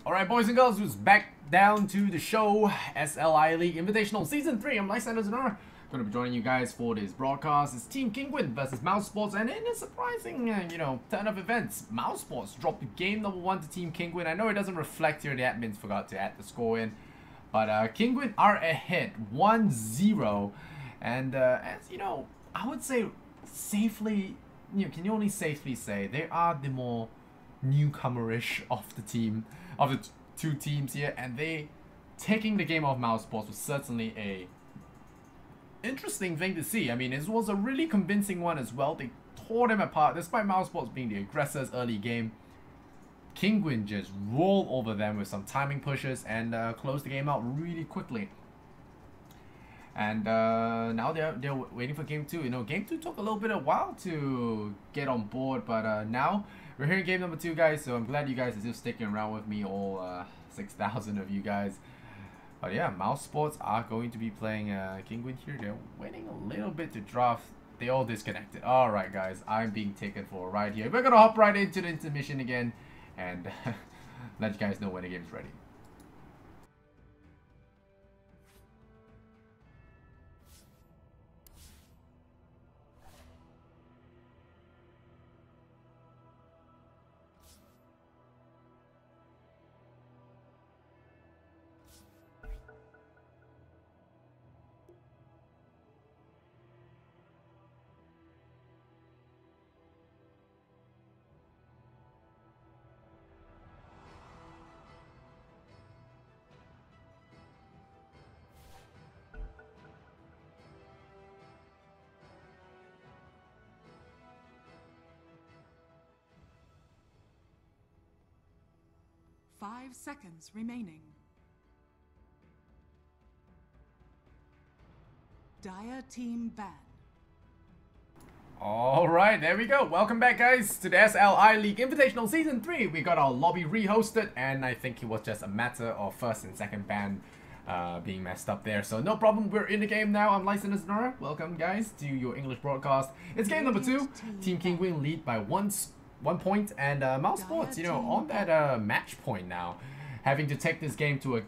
Alright, boys and girls, who's back down to the show, SLI League Invitational Season 3. I'm Lysander Zanor. Going to be joining you guys for this broadcast. It's Team Kinguin versus mouz Sports, and in a surprising, turn of events, mouz Sports dropped game number 1 to Team Kinguin. I know it doesn't reflect here, the admins forgot to add the score in, but Kinguin are ahead 1-0, and as you know, I would say safely, can you only safely say they are the more newcomerish of the team, of the two teams here, and they taking the game off mouz Sports was certainly a interesting thing to see. I mean, it was a really convincing one as well. They tore them apart, despite mouz Sports being the aggressors early game. Kinguin just rolled over them with some timing pushes and closed the game out really quickly. And now they're waiting for game 2. You know, game 2 took a little bit of a while to get on board, but now we're here in game number 2, guys. So I'm glad you guys are still sticking around with me, all 6,000 of you guys. But yeah, mouz Sports are going to be playing Kinguin here. They're waiting a little bit to draft. They all disconnected. Alright, guys, I'm being taken for a ride here. We're gonna hop right into the intermission again and let you guys know when the game's ready. Five seconds remaining. Dire team ban. Alright, there we go. Welcome back, guys, to the SLI League Invitational Season 3. We got our lobby rehosted, and I think it was just a matter of first and second ban being messed up there. So no problem, we're in the game now. I'm Lysander Zanor. Welcome, guys, to your English broadcast. It's game number 2. Team Kinguin lead by 1 point, and mouz Sports, you know, on that match point now, having to take this game to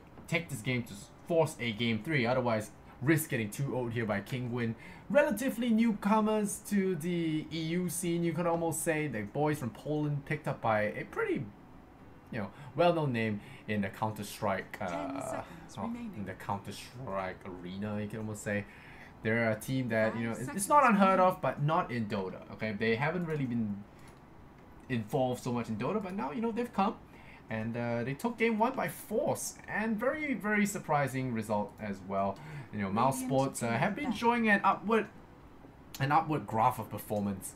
force a game 3, otherwise risk getting 2-0'd here by Kinguin. Relatively newcomers to the EU scene, you could almost say. The boys from Poland picked up by a pretty, well-known name in the Counter-Strike in the Counter-Strike arena, you can almost say. They're a team that, it's not unheard of, but not in Dota. Okay, they haven't really been involved so much in Dota, but now they've come, and they took game 1 by force, and very, very surprising result as well. mouz Sports have been showing an upward graph of performance,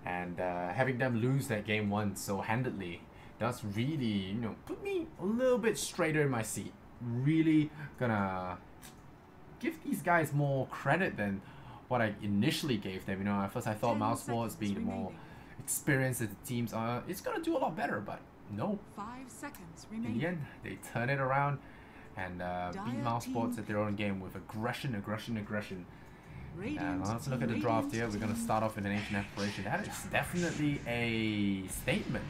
and having them lose that game 1 so handedly does really put me a little bit straighter in my seat. Really gonna give these guys more credit than what I initially gave them. At first I thought mouz Sports being the more experienced as the teams are, it's gonna do a lot better, but no. 5 seconds In remaining. the end, they turn it around and beat mouz Sports at their own game with aggression. And let's look at the draft here. We're gonna start off with an Ancient Aspiration. That is definitely a statement.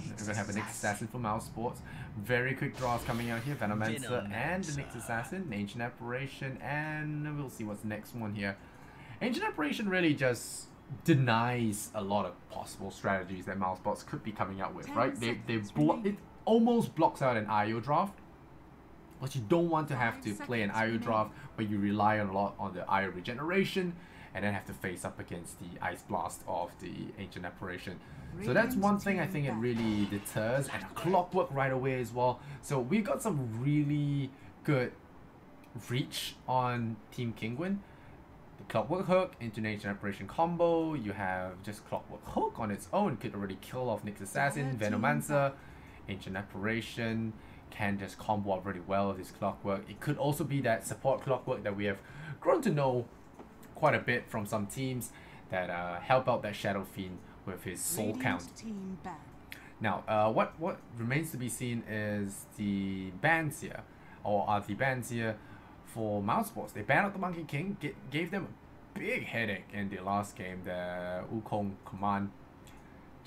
We're gonna have a Nyx Assassin for mouz Sports. Very quick draws coming out here. Venomancer and the Nyx Assassin, Ancient Aspiration, and we'll see what's the next one here. Ancient Aspiration really just denies a lot of possible strategies that mouz Sports could be coming out with, right? It almost blocks out an IO draft, but you don't want to have to play an IO draft where you rely a lot on the IO regeneration and then have to face up against the Ice Blast of the Ancient Apparition. So that's one thing I think it really deters, and a Clockwork right away as well. So we got some really good reach on Team Kinguin. The Clockwork Hook into Ancient Apparition combo. You have just Clockwork Hook on its own, could already kill off Nyx Assassin, Venomancer. Ancient Apparition can just combo up really well with this Clockwork. It could also be that support Clockwork that we have grown to know quite a bit from some teams that help out that Shadow Fiend with his soul count. Now, what remains to be seen is the bans here, or are the bans here for mouz Sports. They banned out the Monkey King, gave them a big headache in the last game. The Wukong command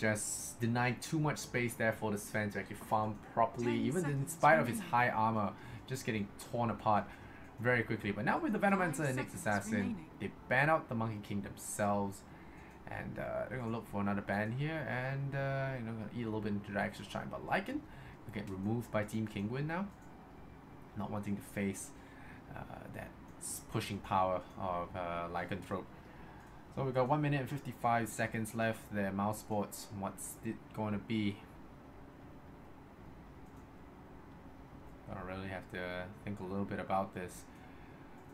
just denied too much space there for the Sven to actually farm properly, 10 even in seconds spite of his remaining. high armor, just getting torn apart very quickly. But now with the Venomancer and Nyx seconds Assassin, remaining. they ban out the Monkey King themselves, and they're gonna look for another ban here, and you know, gonna eat a little bit into the extra shine. But Lycan will get removed by Team Kinguin now, not wanting to face that pushing power of Lycanthrope. So we got 1 minute and 55 seconds left there. Mouse Sports, what's it going to be? Gonna really have to think a little bit about this.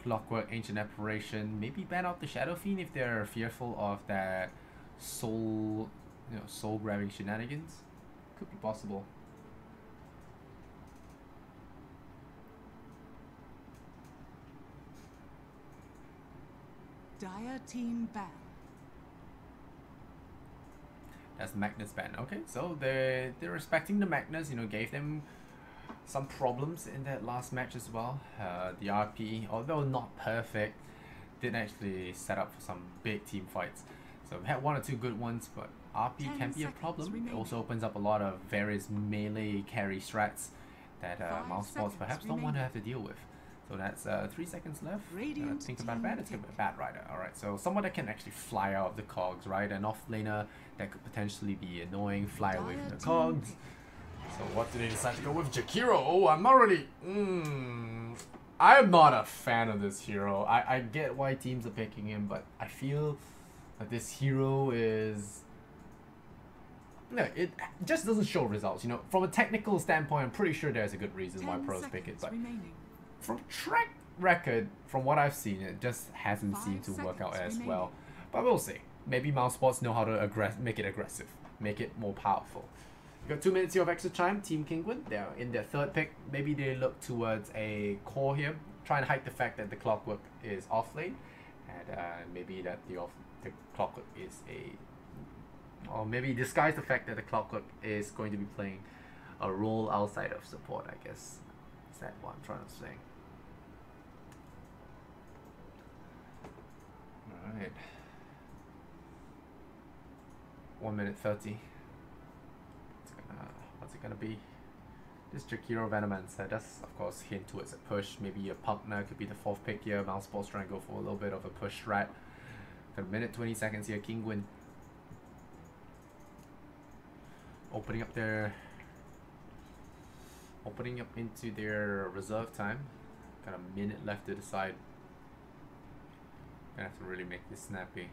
Clockwork, Ancient Apparition, maybe ban out the Shadow Fiend if they're fearful of that soul, you know, soul grabbing shenanigans. Could be possible. Dire team ban. That's Magnus ban. Okay, so they're respecting the Magnus. You know, gave them some problems in that last match as well. The RP, although not perfect, did actually set up for some big team fights. So we had 1 or 2 good ones, but RP 10 can be a seconds problem. It remaining. also opens up a lot of various melee carry strats that 5 Mouse Sports seconds perhaps don't want to remaining. have to deal with. So that's 3 seconds left. Radiant Think about team that. It's gonna be a Bat Rider. Alright, so someone that can actually fly out of the cogs, right? An offlaner that could potentially be annoying, fly away from the Dire team cogs. pick. So what do they decide to go with? Jakiro? Oh, I'm not really... I'm not a fan of this hero. I get why teams are picking him, but I feel that this hero is... No, it just doesn't show results. You know, from a technical standpoint, I'm pretty sure there's a good reason why 10 pros pick it, seconds but remaining. from track record, from what I've seen, it just hasn't 5 seemed to work out seconds as remaining. well. But we'll see. Maybe Mouse Sports know how to make it aggressive, make it more powerful. We got 2 minutes here of extra time. Team Kinguin, they're in their 3rd pick. Maybe they look towards a core here, try and hide the fact that the Clockwork is off lane, and maybe that the Clockwork is or maybe disguise the fact that the Clockwork is going to be playing a role outside of support, I guess. Is that what I'm trying to say? Alright. 1 minute 30. What's it gonna be? This Jakiro Venomancer does of course hint towards a push. Maybe a Pugner could be the 4th pick here. Mouse Sports trying to go for a little bit of a push strat. Got 1 minute 20 seconds here. Kinguin opening up into their reserve time. Got a minute left to decide. Gonna have to really make this snappy.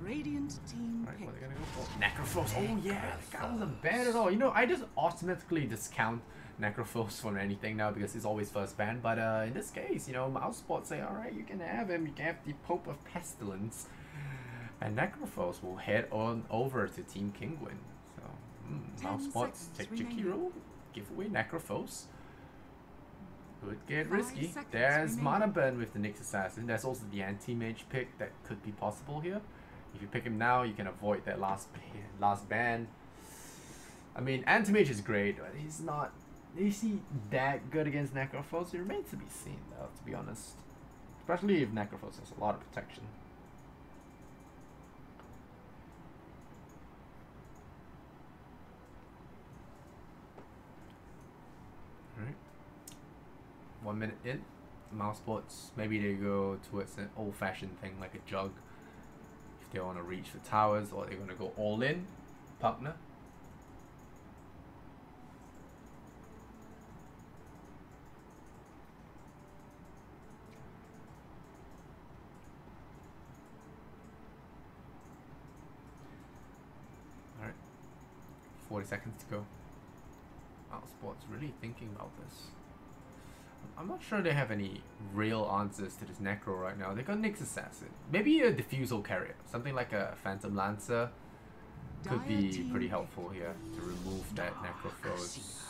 Radiant team Alright, pick. what are they gonna go for? Necrophos. Oh yeah, that wasn't bad at all. You know, I just automatically discount Necrophos from anything now because he's always first ban. But in this case, you know, Mouse Sports say, alright, you can have him. You can have the Pope of Pestilence. And Necrophos will head on over to Team Kinguin. So, 10 Mouse Sports take seconds Jakiro, remaining. give away Necrophos. Could get 5 risky. seconds There's remaining. Mana Burn with the Nyx Assassin. There's also the Anti-Mage pick that could be possible here. If you pick him now, you can avoid that last ban. I mean, Anti-Mage is great, but he's not... Is he that good against Necrophos? It remains to be seen, though, to be honest. Especially if Necrophos has a lot of protection. Alright. 1 minute in. Mouse Sports, maybe they go towards an old-fashioned thing like a jug. If they want to reach the towers, or they're going to go all in. Pugner. Alright. 40 seconds to go. Mouse Sports really thinking about this. I'm not sure they have any real answers to this Necro right now. They got Nyx Assassin. Maybe a Diffusal Carrier. Something like a Phantom Lancer could be pretty helpful here to remove that Necrophos.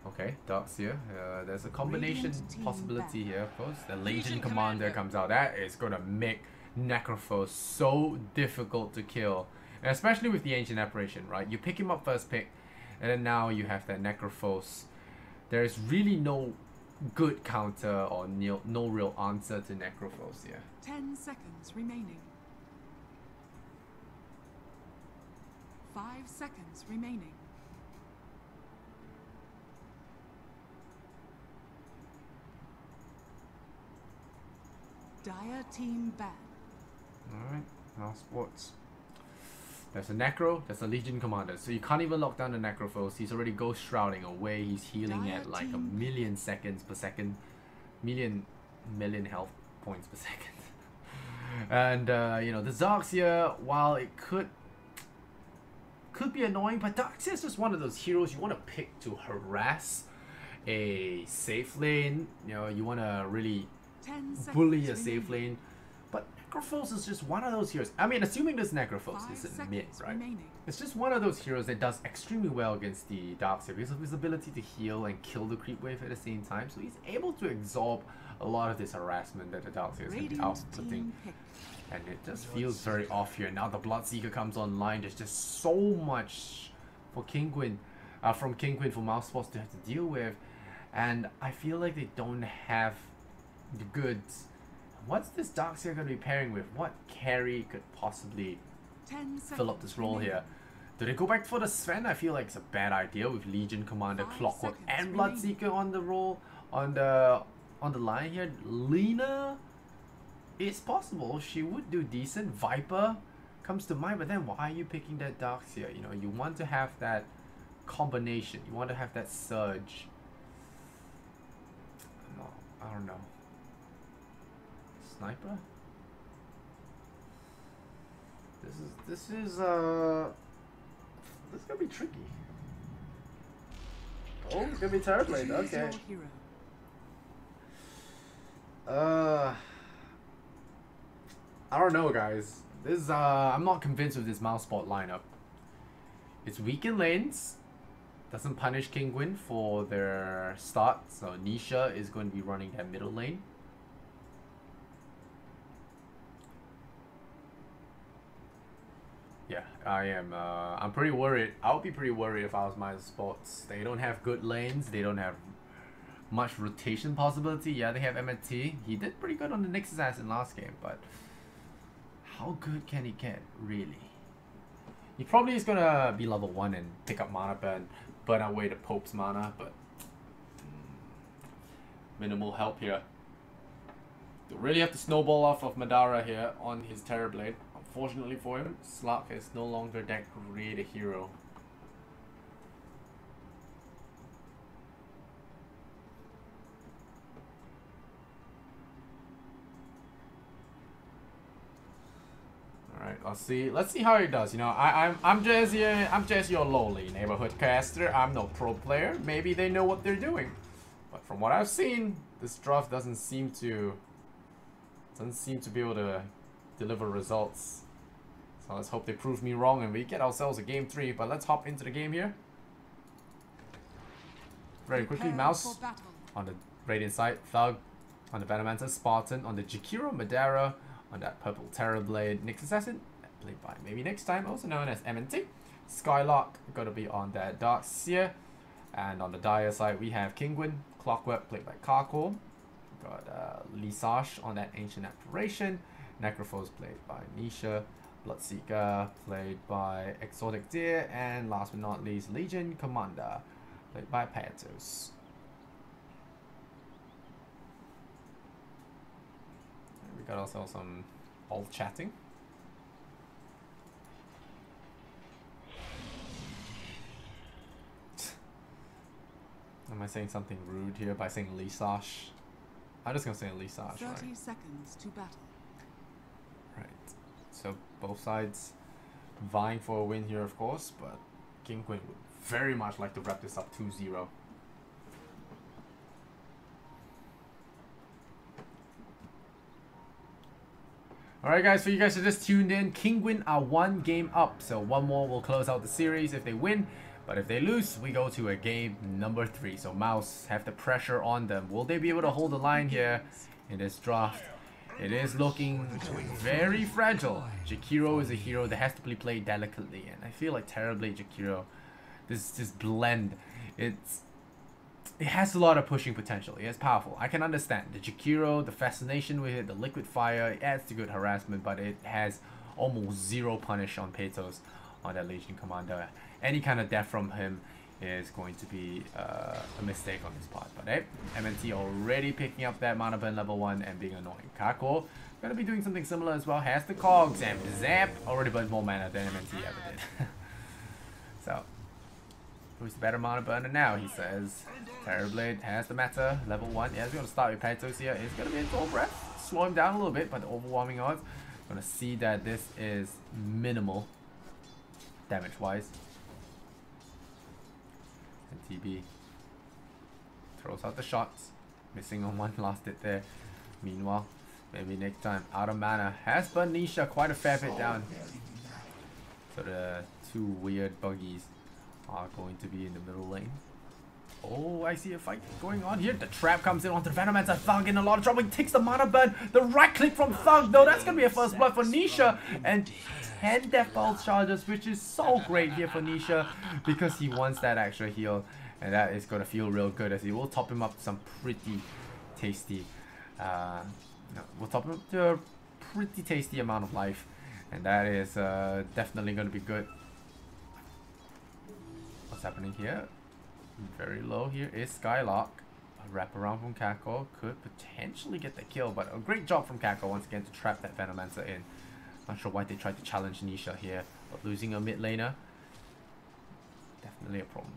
Okay, Darkseer. There's a combination possibility here, of course. The Legion Commander comes out. That is going to make Necrophos so difficult to kill. And especially with the Ancient Apparition, right? You pick him up first pick, and then now you have that Necrophos. There's really no good counter or no real answer to Necrophos here. 10 seconds remaining. seconds remaining. Dire team ban. Alright, now sports. There's a Necro, there's a Legion Commander. So you can't even lock down the Necro foes. He's already Ghost Shrouding away. He's healing at like a million seconds per second. Million health points per second. And, you know, the Zarxia, while it could be annoying, but Darkseer is just one of those heroes you want to pick to harass a safe lane. You know, you want to really bully a safe lane. But Necrophos is just one of those heroes. I mean, assuming this Necrophos is in mid, right? It's just one of those heroes that does extremely well against the Darkseer because of his ability to heal and kill the creep wave at the same time. So he's able to absorb a lot of this harassment that the Darkseer is going to be outputting. And it just feels very off here. Now the Bloodseeker comes online. There's just so much for Kinguin, from Kinguin for Mousesports to have to deal with. And I feel like they don't have the goods. What's this Darkseer going to be pairing with? What carry could possibly fill up this role here? Do they go back for the Sven? I feel like it's a bad idea with Legion Commander, Clockwork, and Bloodseeker on the roll, on the line here. Lena, it's possible she would do decent. Viper comes to mind, but then why are you picking that Darkseer? You know, you want to have that combination. You want to have that surge. No, I don't know. Sniper? This is gonna be tricky. Oh, it's gonna be terrible. Okay. I don't know, guys. This I'm not convinced with this Mousesport lineup. It's weak in lanes. Doesn't punish Kinguin for their start. So Nisha is going to be running that middle lane. Yeah, I am. I'm pretty worried. I would be pretty worried if I was Mousesports. They don't have good lanes. They don't have much rotation possibility. Yeah, they have MT. He did pretty good on the Nyx Assassin last game, but how good can he get, really? He probably is gonna be level 1 and pick up mana burn away the Pope's mana, but minimal help here. They really have to snowball off of Madara here on his Terrorblade. Unfortunately for him, Slark is no longer that great a hero. Alright, let's see how he does. You know, I'm just your lowly neighborhood caster. I'm no pro player. Maybe they know what they're doing. But from what I've seen, this draft doesn't seem to be able to deliver results. So let's hope they prove me wrong and we get ourselves a game 3. But let's hop into the game here. Very quickly, Mouse on the Radiant side, Thug on the Venomancer, Spartan on the Jakiro, Madara on that purple Terrorblade, Nyx Assassin, played by maybe next time, also known as MNT. Skylark gotta be on that Darkseer. And on the Dire side, we have Kinguin, Clockwork, played by Karkor. Got Lisage on that Ancient Apparition. Necrophos, played by Nisha. Bloodseeker, played by Exotic Deer. And last but not least, Legion Commander, played by Patos. We got also some old chatting. Am I saying something rude here by saying Lisage? I'm just gonna say Lisage, 30 right? seconds to battle. Right. So both sides vying for a win here, of course, but Kinguin would very much like to wrap this up 2-0. Alright guys, so you guys are just tuned in. Kinguin are 1 game up, so 1 more will close out the series if they win. But if they lose, we go to a game number 3. So Mouse have the pressure on them. Will they be able to hold the line here in this draft? It is looking very fragile. Jakiro is a hero that has to be played delicately, and I feel like Terrorblade Jakiro, this blend, it has a lot of pushing potential. It's powerful. I can understand the Jakiro, the fascination with it, the liquid fire, it adds to good harassment, but it has almost 0 punish on Patos on that Legion Commander. Any kind of death from him is going to be a mistake on his part. But hey, MNT already picking up that mana burn level 1 and being annoying. Kako gonna be doing something similar as well. Has the cogs and zap, already burned more mana than MNT ever did. So, who's the better mana burner now? He says. Terrorblade has the meta, level 1. Yeah, he's gonna start with Paytos here. It's gonna be a dual breath. Slow him down a little bit, but the overwhelming odds. Gonna see that this is minimal damage wise. And TB throws out the shots, missing on one last hit there. Meanwhile, maybe next time, out of mana has burned Nisha quite a fair bit down. So the two weird buggies are going to be in the middle lane. Oh, I see a fight going on here. The trap comes in onto the Venomancer. Thug in a lot of trouble. He takes the mana burn. The right click from Thug, though. That's going to be a first blood for Nisha. And 10 Death Pulse charges, which is so great here for Nisha because he wants that extra heal. And that is going to feel real good as he will top him up to some pretty tasty. We'll top him up to a pretty tasty amount of life. And that is definitely going to be good. What's happening here? Very low here is Skylark. A wraparound from Kako could potentially get the kill, but a great job from Kako once again to trap that Venomancer in. Not sure why they tried to challenge Nisha here, but losing a mid laner, definitely a problem.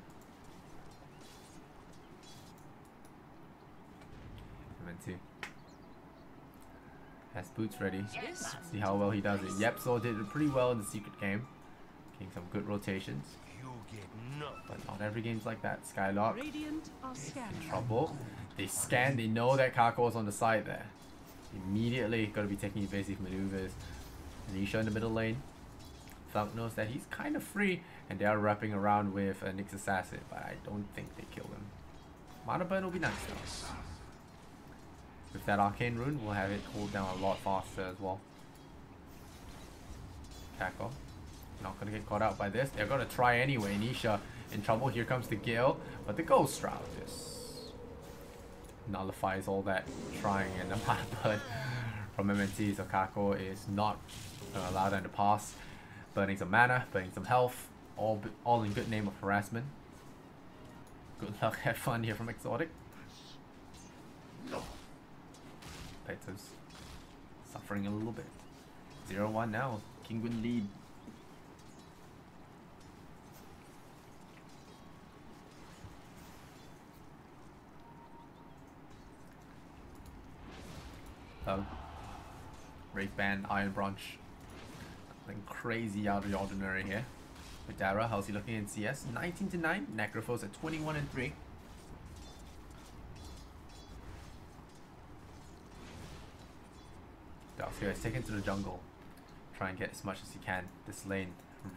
MNT has boots ready. See how well he does it. Yepso did it pretty well in the secret game, getting some good rotations. But not every game's like that. Skylark in trouble. They scan, they know that Kako is on the side there. Immediately gotta be taking evasive maneuvers. Nisha in the middle lane. Thug knows that he's kind of free and they are wrapping around with a Nyx Assassin, but I don't think they kill him. Mana burn will be nice though. With that arcane rune, we'll have it cooled down a lot faster as well. Kako not gonna get caught out by this. They're gonna try anyway. Nisha in trouble. Here comes the Gale, but the Ghost Shroud just nullifies all that trying and the mana burn from MNT. So Kako is not gonna allow them to pass. Burning some mana, burning some health, all in good name of harassment. Good luck, have fun here from Exotic. Paytos suffering a little bit. 0-1 now. Kinguin lead. Wraith Band, Iron Branch. Nothing crazy out of the ordinary here. Vidara, how's he looking in CS? 19-9. Necrophos at 21-3. Darkseer is taken to the jungle. Try and get as much as he can. This lane,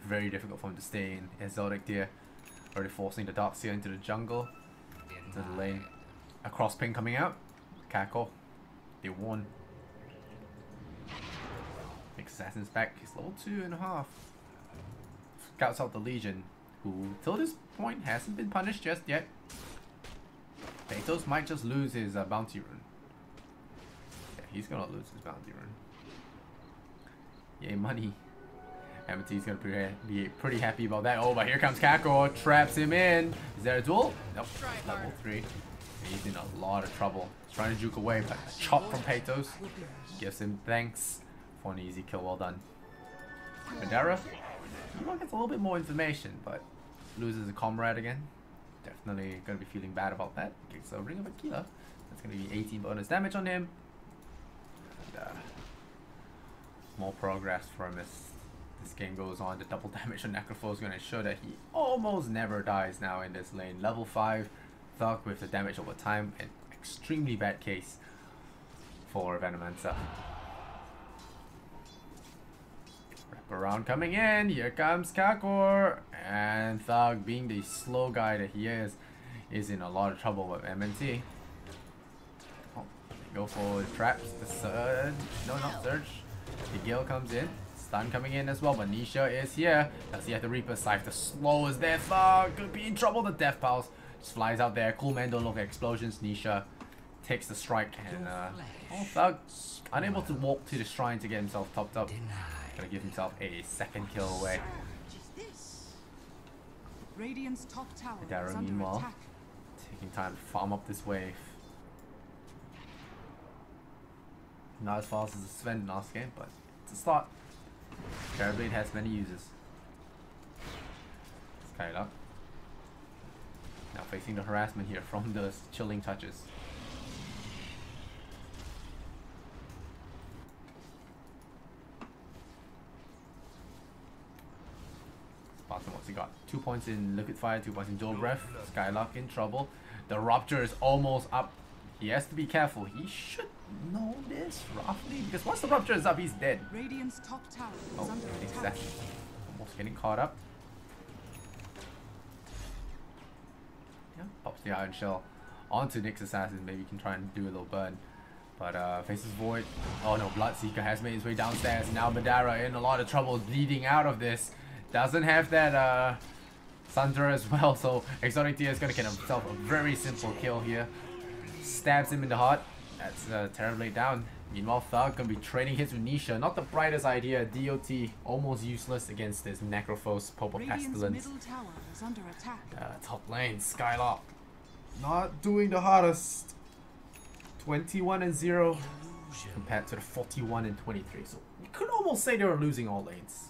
very difficult for him to stay in. Exotic Deer already forcing the Darkseer into the jungle. Into the lane. A cross ping coming out. Kako. They won. Nyx Assassin's back. He's level 2.5. Scouts out the Legion, who till this point hasn't been punished just yet. Paytos might just lose his bounty rune. Yeah, he's gonna lose his bounty rune. Yay, money. MT's gonna be pretty happy about that. Oh, but here comes Kako. Traps him in. Is there a duel? Nope. Level 3. He's in a lot of trouble. He's trying to juke away, but a chop from Paytos gives him thanks for an easy kill. Well done. Vidara, he gets a little bit more information, but loses a comrade again. Definitely gonna be feeling bad about that. Okay, so Ring of Aquila. That's gonna be 18 bonus damage on him. And, more progress from as this game goes on. The double damage on Necrophos is gonna ensure that he almost never dies now in this lane. Level 5. Thug with the damage over time, an extremely bad case for Venomancer. Wrap around coming in, here comes Kakor, and Thug, being the slow guy that he is in a lot of trouble with MNT. Oh, they go for the traps, the surge, no, not surge. The Gale comes in, stun coming in as well, but Nisha is here. Does he have the Reaper Scythe? The slow is there, Thug could be in trouble, the Death Pulse. Just flies out there. Cool man don't look at explosions. Nisha takes the strike and Thug unable to walk to the shrine to get himself topped up. Gonna give himself a second kill away. Radiant's top tower Dara, is under meanwhile, attack. taking time to farm up this wave. Not as fast as the Sven last game, but it's a start. Terrorblade has many uses. Skylark. Now facing the harassment here from the chilling touches. Spartan, what's he got? 2 points in Liquid Fire, 2 points in Dual Breath. Skylark in trouble. The Rupture is almost up. He has to be careful. He should know this roughly, because once the Rupture is up, he's dead. Radiant's top tower is Oh, under attack. exactly. Almost getting caught up. Yeah, pops the Iron Shell onto Nyx Assassin. Maybe he can try and do a little burn. But faces Void. Oh no, Bloodseeker has made his way downstairs. Now Madara in a lot of trouble bleeding out of this. Doesn't have that Sunder as well, so Exotic Tia is going to get himself a very simple kill here. Stabs him in the heart. That's terribly down. Meanwhile, Thug going to be trading hits with Nisha. Not the brightest idea. DOT almost useless against this Necrophos Pope of Radiant's Pestilence. middle tower is under attack. Top lane, Skylark. Not doing the hardest. 21 and 0 compared to the 41 and 23. So you could almost say they were losing all lanes.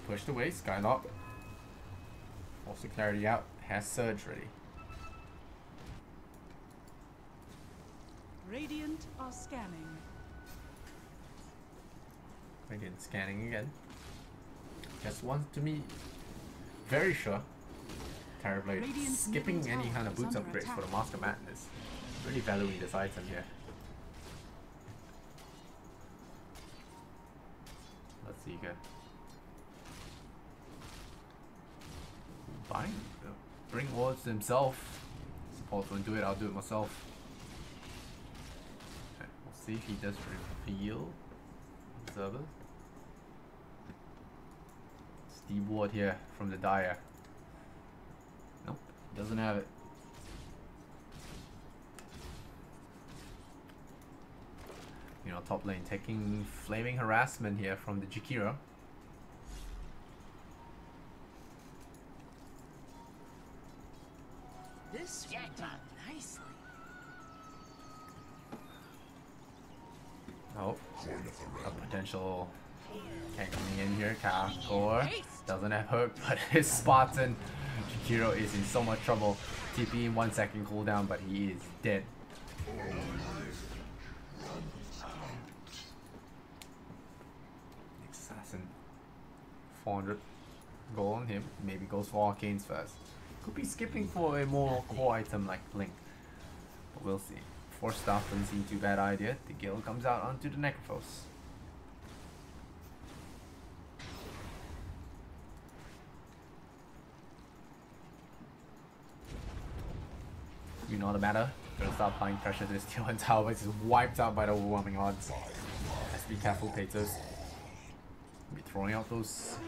Pushed away, Skylark. Also clarity out, has Surge ready. Radiant are scanning. Radiant scanning again. Just wants to be very sure. Terrorblade Radiant's skipping middle any tower kind of is boots under upgrades attack. for the Master Madness. Really valuing this item here. Let's see here. Fine. Bring wards to himself. Suppose won't do it, I'll do it myself. Okay, we'll see if he does reveal Observer. Steve Ward here from the Dire. Nope, doesn't have it. You know, top lane taking flaming harassment here from the Jakiro. This will do nicely. Oh, a potential tank coming in here. Kakor doesn't have hook, but his Spartan Jakiro is in so much trouble. TP in 1 second cooldown, but he is dead. Assassin, 400 gold on him. Maybe goes for Arcanes first. Could be skipping for a more core item like Blink, but we'll see. 4 staff doesn't seem too bad idea. The Gale comes out onto the Necrophos. You know the matter. Gonna start applying pressure to this Tier 1 tower, but it's just wiped out by the overwhelming odds. Has to be careful, Patos. Be throwing out those.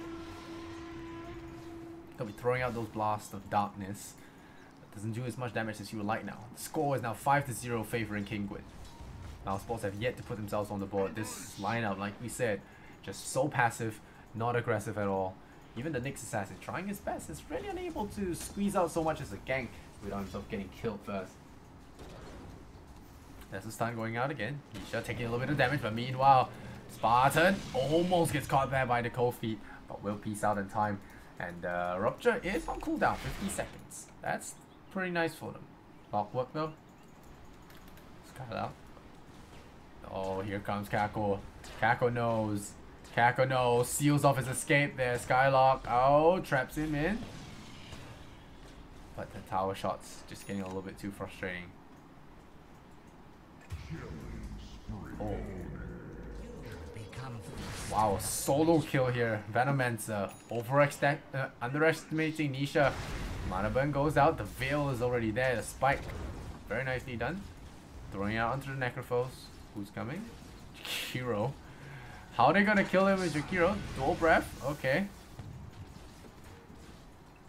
Gonna be throwing out those blasts of darkness. That doesn't do as much damage as you would like now. The score is now 5-0 favoring Kinguin. Now Sports have yet to put themselves on the board. This lineup, like we said, just so passive, not aggressive at all. Even the Nyx Assassin trying his best is really unable to squeeze out so much as a gank without himself getting killed first. There's a stun going out again. Nisha taking a little bit of damage, but meanwhile, Spartan almost gets caught there by the cold feet, but will peace out in time. And Rupture is on cooldown, 50 seconds. That's pretty nice for them. Clockwork though. Skylar. Oh, here comes Kako. Kako knows. Kako knows. Seals off his escape there. Skylark. Oh, traps him in. But the tower shots just getting a little bit too frustrating. Oh. Wow, solo kill here. Venomancer underestimating Nisha. Mana burn goes out. The veil is already there. The spike. Very nicely done. Throwing it out onto the Necrophos. Who's coming? Jakiro. How are they gonna kill him with Jakiro? Dual breath? Okay.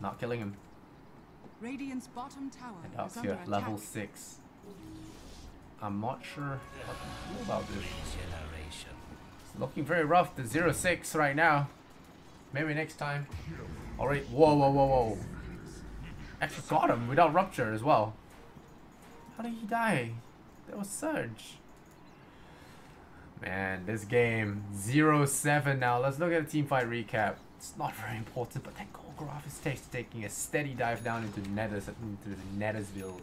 Not killing him. Radiant's bottom tower And is up under here, attack. level 6. I'm not sure what to do about this. Looking very rough. The 0-6 right now. Maybe next time. Alright. Whoa, whoa, whoa, whoa. Actually got him without rupture as well. How did he die? That was Surge. Man, this game 0-7 now. Let's look at the teamfight recap. It's not very important, but that Golgoroth is taking a steady dive down into the Nethersville.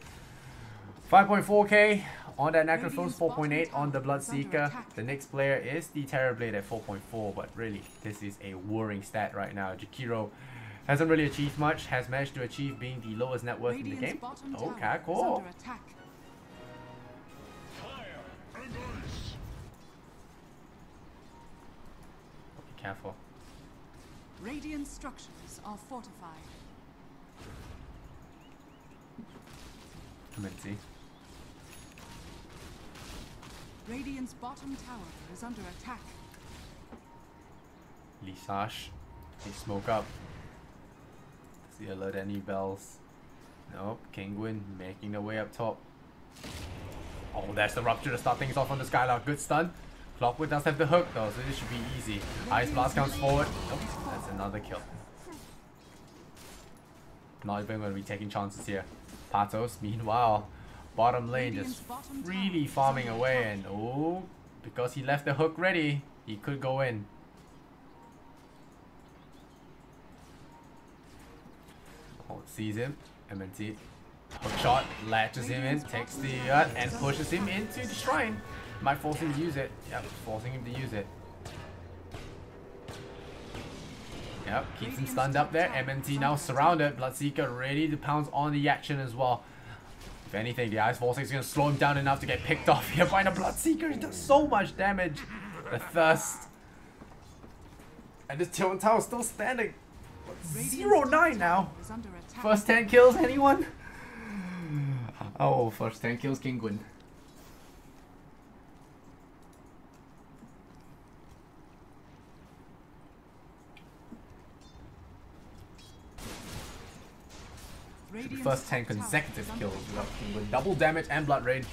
5.4k on that Necrophos, 4.8 on the Bloodseeker. The next player is the Terrorblade at 4.4, but really, this is a worrying stat right now. Jakiro hasn't really achieved much, has managed to achieve being the lowest net worth in the game. Okay, cool. Be careful. Radiant structures are fortified. Come and see. Radiant's bottom tower is under attack. Lisage. They smoke up. See alert any bells. Nope. Kinguin making their way up top. Oh, that's the rupture to start things off on the Skylark. Good stun. Clockwood does have the hook though, so this should be easy. Ice Blast comes forward. Nope, that's another kill. Not even going to be taking chances here. Patos, meanwhile, bottom lane just really farming away, and oh, because he left the hook ready, he could go in. Oh, sees him. MNT. Hook shot, latches him in, takes the and pushes him into the shrine. Might force him to use it. Yep, forcing him to use it. Yep, keeps him stunned up there. MNT now surrounded. Bloodseeker ready to pounce on the action as well. If anything, the Ice Vortex is going to slow him down enough to get picked off here by the Bloodseeker. He does so much damage. The Thirst. And this Tilton Tower is still standing. 0-9 now. First 10 kills, anyone? Oh, first 10 kills, Kinguin. The first 10 consecutive kills with double damage and blood rage.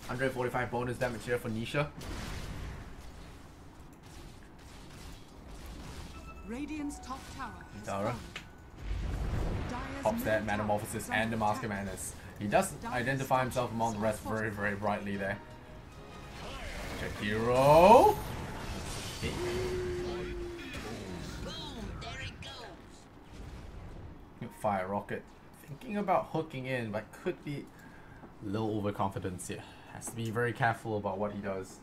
145 bonus damage here for Nisha. Radiant's top tower has Dara. fallen. Dire's Pops that middle tower Metamorphosis is under and the Mask of attack. Madness. He does identify himself among the rest very, very brightly there. Jakiro. Fire rocket. Thinking about hooking in, but could be a little overconfidence here. Has to be very careful about what he does.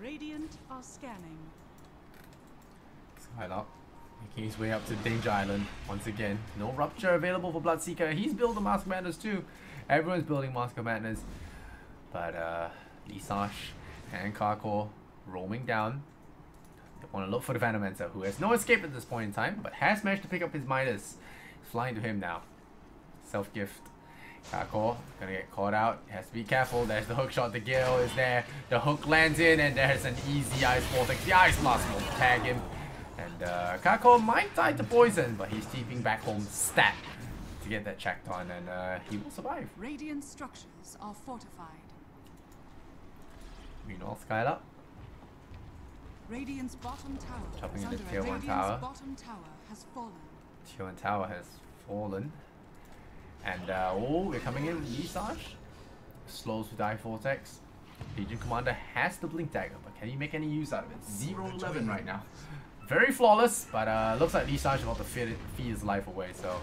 Radiant are scanning. Skylark making his way up to Danger Island once again. No rupture available for Bloodseeker. He's building Mask of Madness too. Everyone's building Mask of Madness. But Lisage and Karkor roaming down. They want to look for the Venomancer, who has no escape at this point in time, but has managed to pick up his Midas. Flying to him now. Self-gift. Karkor gonna get caught out. Has to be careful. There's the hook shot. The Gale is there. The hook lands in, and there's an easy Ice Vortex. The Ice Blast will tag him. And Karkor might die to poison, but he's keeping back home stat to get that checked on, and he will survive. Radiant structures are fortified. Meanwhile, Skylark Radiant's bottom tower chopping is into under tier 1 Radiant's tower. bottom tower has fallen. Tier 1 tower has fallen. And oh, we're coming in with Lisage. Slows with Ice Vortex. Legion Commander has the Blink Dagger, but can he make any use out of it? 0-11 right now. Very flawless, but looks like Lisage about to feed his life away, so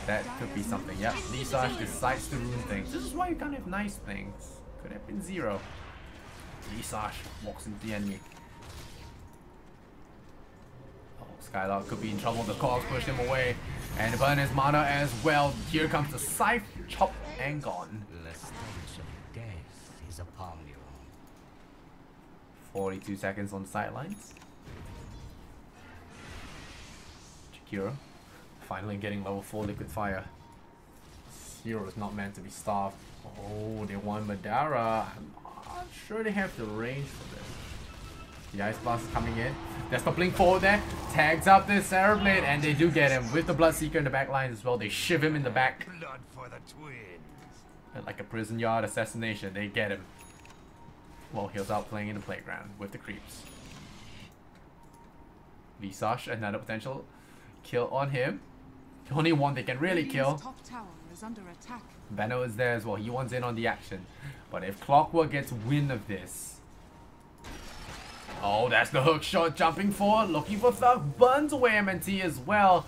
that could be something. Yep, Lisage decides to ruin things. This is why you can't have nice things. Could have been 0. Lisage walks into the enemy. Oh, Skylark could be in trouble. The Cogs push him away. And burn his mana as well. Here comes the Scythe, chop, and gone. The stench of death is upon you. 42 seconds on the sidelines. Jakiro finally getting level 4 liquid fire. This hero is not meant to be starved. Oh, they want Madara. I'm not sure they have the range for this. The Ice Blast is coming in. There's the blink forward there. Tags up this Terrorblade, and they do get him with the Bloodseeker in the back line as well. They shiv him in the back. Blood for the twins. Like a prison yard assassination, they get him. While he was out playing in the playground with the creeps. Visage, another potential kill on him. The only one they can really kill. Top tower is under attack. Benno is there as well. He wants in on the action. But if Clockwork gets wind of this... Oh, that's the hook shot jumping forward. Looking for Thug. Burns away MNT as well.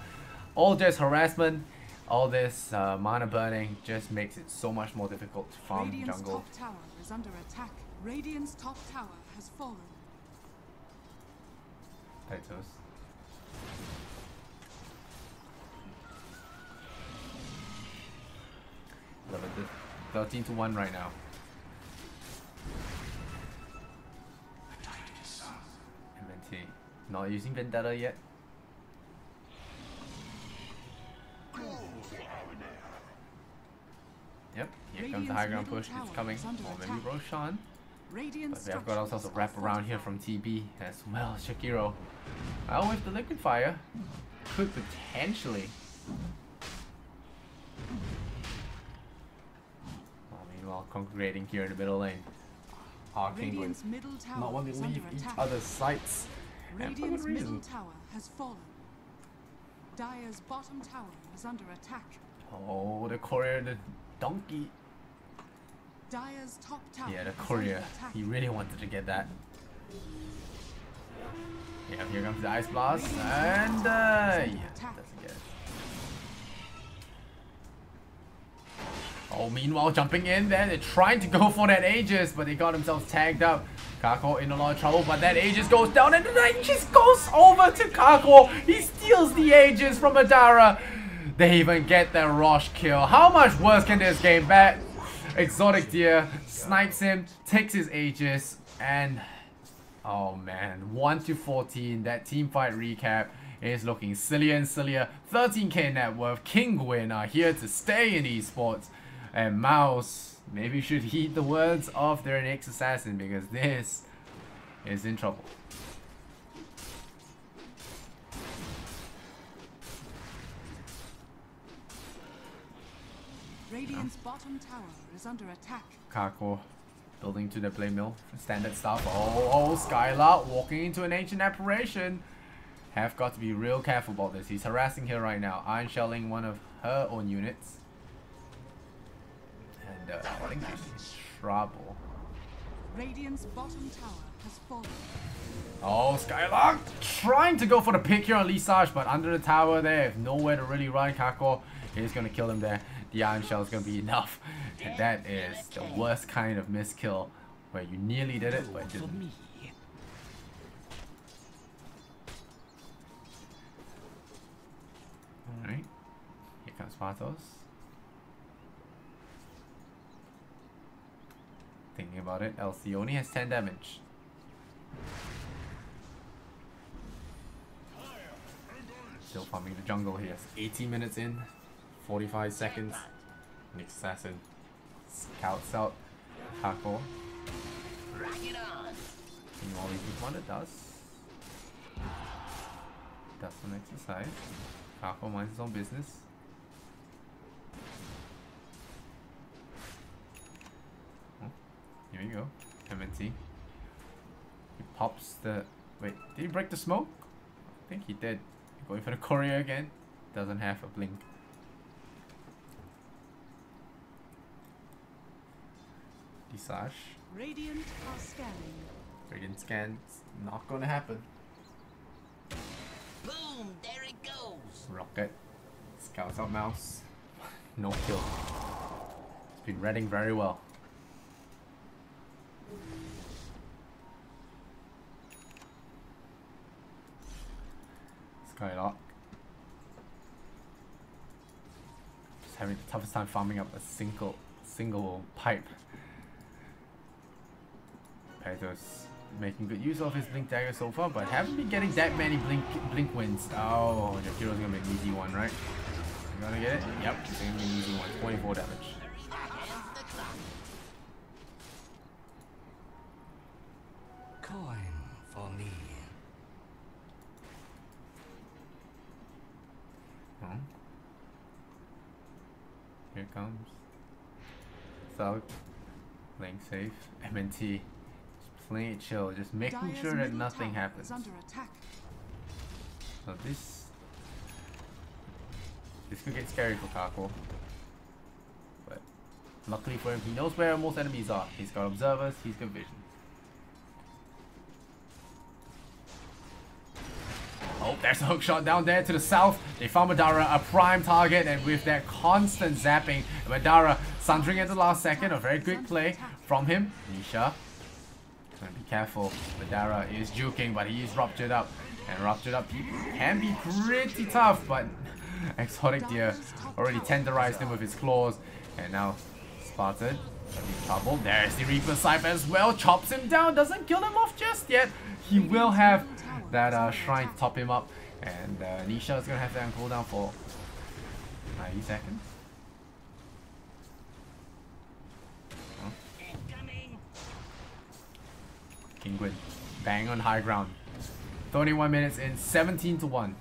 All just harassment. All this mana burning just makes it so much more difficult to farm Radiant's jungle. top tower is under attack. Radiant's top tower has fallen. Titos. Love it. 13 to 1 right now. MNT. Not using Vendetta yet. Yep, here comes the high ground push. It's coming. Or maybe Roshan. But we have got ourselves a wrap around here from TB as well. Shakiro. Well, with the liquid fire, could potentially. Meanwhile, congregating here in the middle lane. Our Kinguin not wanting to leave each other's sights. And for good reason. Middle tower has fallen. Dire's bottom tower is under attack. Oh, the courier, the donkey. Dire's top tower. Yeah, the courier. He really wanted to get that. Yeah, here comes the ice blast, and yeah, doesn't get it. Oh, meanwhile, jumping in there, they're trying to go for that Aegis, but they got themselves tagged up. Kako in a lot of trouble, but that Aegis goes down, and the Aegis goes over to Kako. He steals the Aegis from Adara. They even get the Rosh kill. How much worse can this game be? Exotic Deer snipes him, takes his Aegis, and oh man, 1 to 14. That team fight recap is looking sillier and sillier. 13k net worth. Kinguin are here to stay in esports, and mouz maybe should heed the words of their next assassin because this is in trouble. Radiant's bottom tower is under attack. Kako building to the play mill. Standard stuff. Oh, Skylar walking into an ancient apparition. Have got to be real careful about this. He's harassing her right now. Iron shelling one of her own units. And I think she's in trouble. Radiant's bottom tower has fallen. Oh, Skylark trying to go for the pick here on Lisage, but under the tower there, if nowhere to really run. Kako is going to kill him there. The iron shell is going to be enough. And that is the worst kind of miss kill, where you nearly did it, but didn't. Alright, here comes Patos. Thinking about it, LC only has 10 damage. Still farming the jungle here. 18 minutes in, 45 seconds. Next assassin scouts out Kako. Meanwhile, what it does some exercise. Kako minds his own business. Oh, here we go. MNT. He pops the... Wait, did he break the smoke? I think he did. Going for the courier again. Doesn't have a blink. Visage. Radiant are scanning. Radiant scans. Not gonna happen. Boom! There it goes. Rocket. Scouts out mouse. No kill. It's been reading very well. Skylark. Just having the toughest time farming up a single pipe. Petos making good use of his blink dagger so far, but haven't been getting that many blink wins. Oh, the hero's gonna be an easy one, right? You gonna get it? Yep, it's gonna be an easy one. 24 damage. Coin for me. Oh. Here it comes. Thug playing safe. MNT just playing it chill, just making Dire's sure that middle nothing tower happens. is under attack. So this could get scary for Kako. But luckily for him, he knows where most enemies are. He's got observers, he's got vision. Oh, there's a hook shot down there to the south. They found Madara a prime target, and with that constant zapping, Madara sundering at the last second. A very quick play from him. Nisha, gonna be careful. Madara is juking, but he is ruptured up. And ruptured up can be pretty tough, but Exotic Deer already tenderized him with his claws. And now Spartan in trouble. There's the Reaper Scythe as well. Chops him down, doesn't kill him off just yet. He will have that shrine to top him up, and Nisha is gonna have that on cooldown for 90 seconds. Oh. Kinguin, bang on high ground. 31 minutes in, 17-1.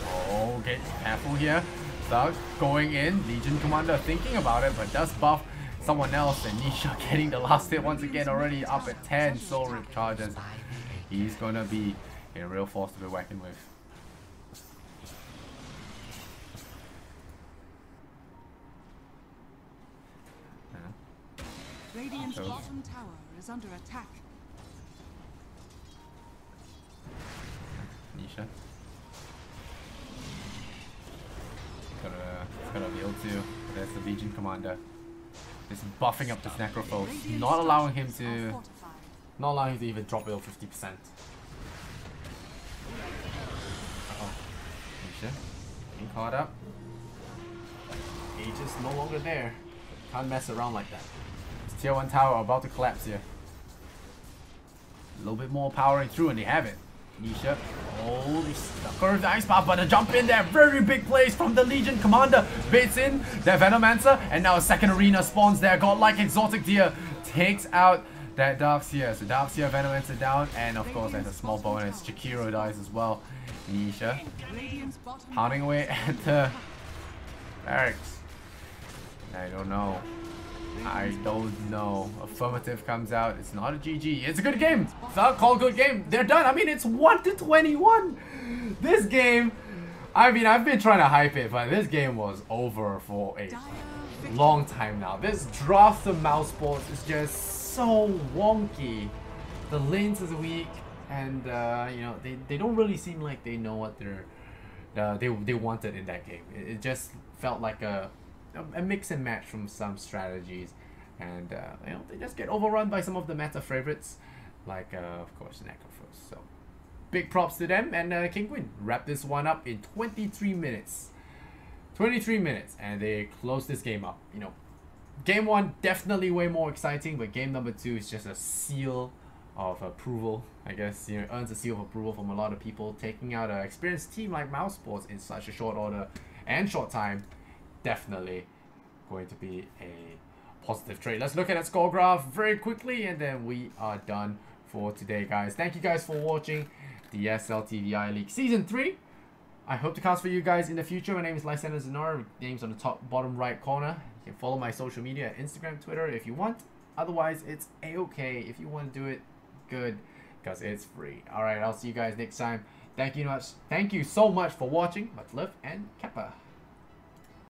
Oh, get careful here. Thug going in. Legion Commander thinking about it, but does buff someone else, and Nisha getting the last hit once again, already up at 10. Soul Rip charges. He's gonna be a real force to be whacking with. Radiant's bottom tower is under attack. Nisha. Gotta be able to. There's the Legion Commander. Just buffing up this Necrophos, not allowing him to even drop below 50%. Uh-oh. Nisha getting caught up. Aegis no longer there. Can't mess around like that. It's tier 1 tower about to collapse here. A little bit more powering through, and they have it. Nisha, holy stuck curved ice path, but a jump in there, very big plays from the Legion Commander, baits in their Venomancer, and now a second arena spawns there. Godlike Exotic Deer takes out that Darkseer. So Darkseer, Venomancer down, and of course there's a small bonus, Chikiro dies as well. Nisha pounding away at the barracks. I don't know. Affirmative comes out. It's not a GG. It's a good game. Thug call good game. They're done. I mean, it's 1-21. This game, I mean, I've been trying to hype it, but this game was over for a long time now. This draft of mouse sports is just so wonky. The lanes is weak, and you know, they don't really seem like they know what they wanted in that game. It just felt like a mix and match from some strategies, and you know, they just get overrun by some of the meta favorites, like of course Necrophos. So big props to them, and Kinguin wrap this one up in 23 minutes. 23 minutes, and they close this game up. You know, game 1 definitely way more exciting, but game number 2 is just a seal of approval. I guess, you know, earns a seal of approval from a lot of people. Taking out an experienced team like Mouse Sports in such a short order and short time, definitely going to be a positive trade. Let's look at that score graph very quickly, and then we are done for today, guys. Thank you guys for watching the SLTVI League Season 3. I hope to cast for you guys in the future. My name is Lysander Zenora. Name's on the top bottom right corner. You can follow my social media at Instagram, Twitter if you want. Otherwise, it's a-okay. If you want to do it, good, because it's free. Alright, I'll see you guys next time. Thank you so much for watching. Much love and Kappa.